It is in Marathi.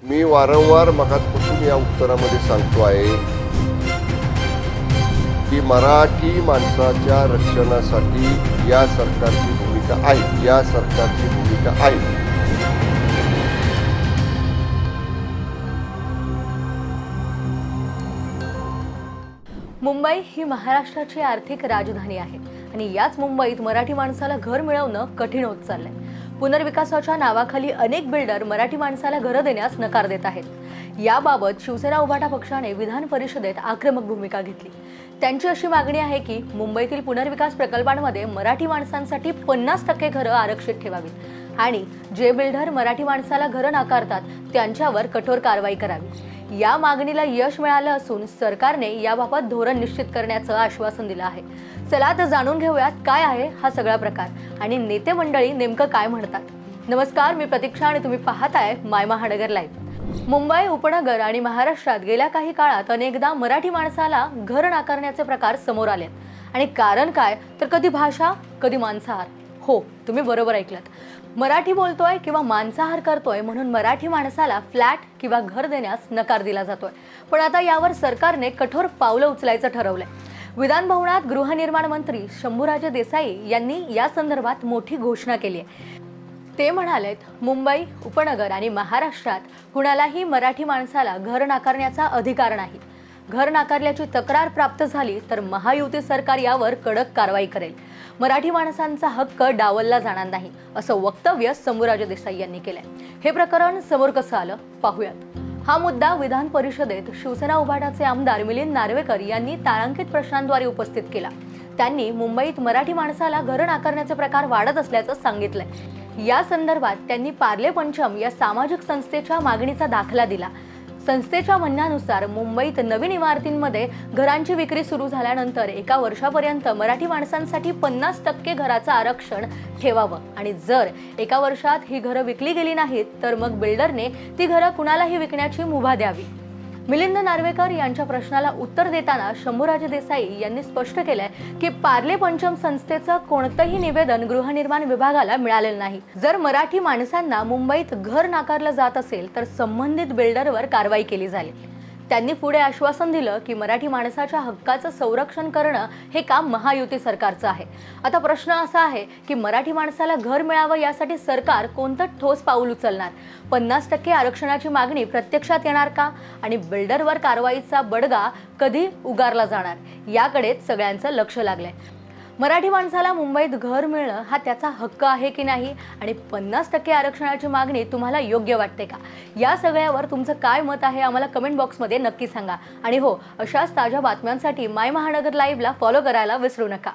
मी वारंवार मगाचपासून या उत्तरामध्ये सांगतो आहे की मराठी माणसाच्या रक्षणासाठी या सरकारची भूमिका आहे, या सरकारची भूमिका आहे। मुंबई ही महाराष्ट्राची आर्थिक राजधानी आहे आणि याच मुंबईत मराठी माणसाला घर मिळवणं कठीण होत चाललंय। पुनर्विकासाच्या नावाखाली अनेक बिल्डर मराठी माणसाला घरं देण्यास नकार देत आहेत। याबाबत शिवसेना उभाटा पक्षाने विधान परिषदेत आक्रमक भूमिका घेतली। त्यांची अशी मागणी आहे की मुंबईतील पुनर्विकास प्रकल्पांमध्ये मराठी माणसांसाठी 50% घरं आरक्षित ठेवावीत आणि जे बिल्डर मराठी माणसाला घरं नाकारतात त्यांच्यावर कठोर कारवाई करावी। या मागणीला यश मिळालं असून सरकारने याबाबत धोरण निश्चित करण्याचं आश्वासन दिलं आहे। चला तर जाणून घेऊयात काय आहे हा सगळा प्रकार आणि नेते मंडळी नेमकं काय म्हणतात। नमस्कार, मी प्रतीक्षा आणि तुम्ही पाहताय माय महानगर लाईव्ह। मुंबई उपनगर आणि महाराष्ट्रात गेल्या काही काळात अनेकदा मराठी माणसाला घर नाकारण्याचे प्रकार समोर आले आणि कारण काय तर कधी भाषा, कधी मांसाहार। हो, तुम्ही बरोबर ऐकलत। मराठी बोलतोय किंवा मांसाहार करतोय म्हणून मराठी माणसाला फ्लॅट किंवा घर देण्यास नकार दिला जातोय। पण आता यावर सरकारने कठोर पावलं उचलायचं ठरवलंय। विधान भवनात गृहनिर्माण मंत्री शंभूराजे देसाई यांनी या संदर्भात मोठी घोषणा केली आहे। ते म्हणालेत, मुंबई उपनगर आणि महाराष्ट्रात कुणालाही मराठी माणसाला घर नाकारण्याचा अधिकार नाही। घर नाकारल्याची तक्रार प्राप्त झाली तर महायुती सरकार यावर कडक कारवाई करेल। मराठी माणसांचा हक्क डावलला जाणार नाही असं वक्तव्य शंभूराजे देसाई यांनी केलंय। हे प्रकरण समोर कसं आलं पाहूयात। हा मुद्दा विधान परिषदेत शिवसेना उभाटाचे आमदार मिलिंद नार्वेकर यांनी तारांकित प्रश्नांद्वारे उपस्थित केला। त्यांनी मुंबईत मराठी माणसाला घर नाकारण्याचे प्रकार वाढत असल्याचं सांगितलंय। या संदर्भात त्यांनी पार्ले पंचम या सामाजिक संस्थेच्या मागणीचा दाखला दिला। संस्थेच्या म्हणण्यानुसार मुंबईत नवीन इमारतींमध्ये घरांची विक्री सुरू झाल्यानंतर एका वर्षापर्यंत मराठी माणसांसाठी 50% घराचं आरक्षण ठेवावं आणि जर एका वर्षात ही घरं विकली गेली नाहीत तर मग बिल्डरने ती घरं कुणालाही विकण्याची मुभा द्यावी। मिलिंद नार्वेकर यांच्या प्रश्नाला उत्तर देताना शंभूराजे देसाई यांनी स्पष्ट केलंय की पार्ले पंचम संस्थेचं कोणतंही निवेदन गृहनिर्माण विभागाला मिळालेलं नाही। जर मराठी माणसांना मुंबईत घर नाकारलं जात असेल तर संबंधित बिल्डरवर कारवाई केली जाईल। त्यांनी पुढे आश्वासन दिलं की मराठी माणसाच्या हक्काचं संरक्षण करणं हे काम महायुती सरकारचं आहे। आता प्रश्न असा आहे की मराठी माणसाला घर मिळावं यासाठी सरकार कोणतं ठोस पाऊल उचलणार? 50% आरक्षणाची मागणी प्रत्यक्षात येणार का आणि बिल्डरवर कारवाईचा बडगा कधी उगारला जाणार याकडेच सगळ्यांचं लक्ष लागलंय। मराठी माणसाला मुंबईत घर मिळणं हा त्याचा हक्क आहे की नाही आणि 50% आरक्षणाची मागणी तुम्हाला योग्य वाटते का? या सगळ्यावर तुमचं काय मत आहे आम्हाला कमेंट बॉक्समध्ये नक्की सांगा। आणि हो, अशाच ताज्या बातम्यांसाठी माय महानगर लाईव्हला फॉलो करायला विसरू नका।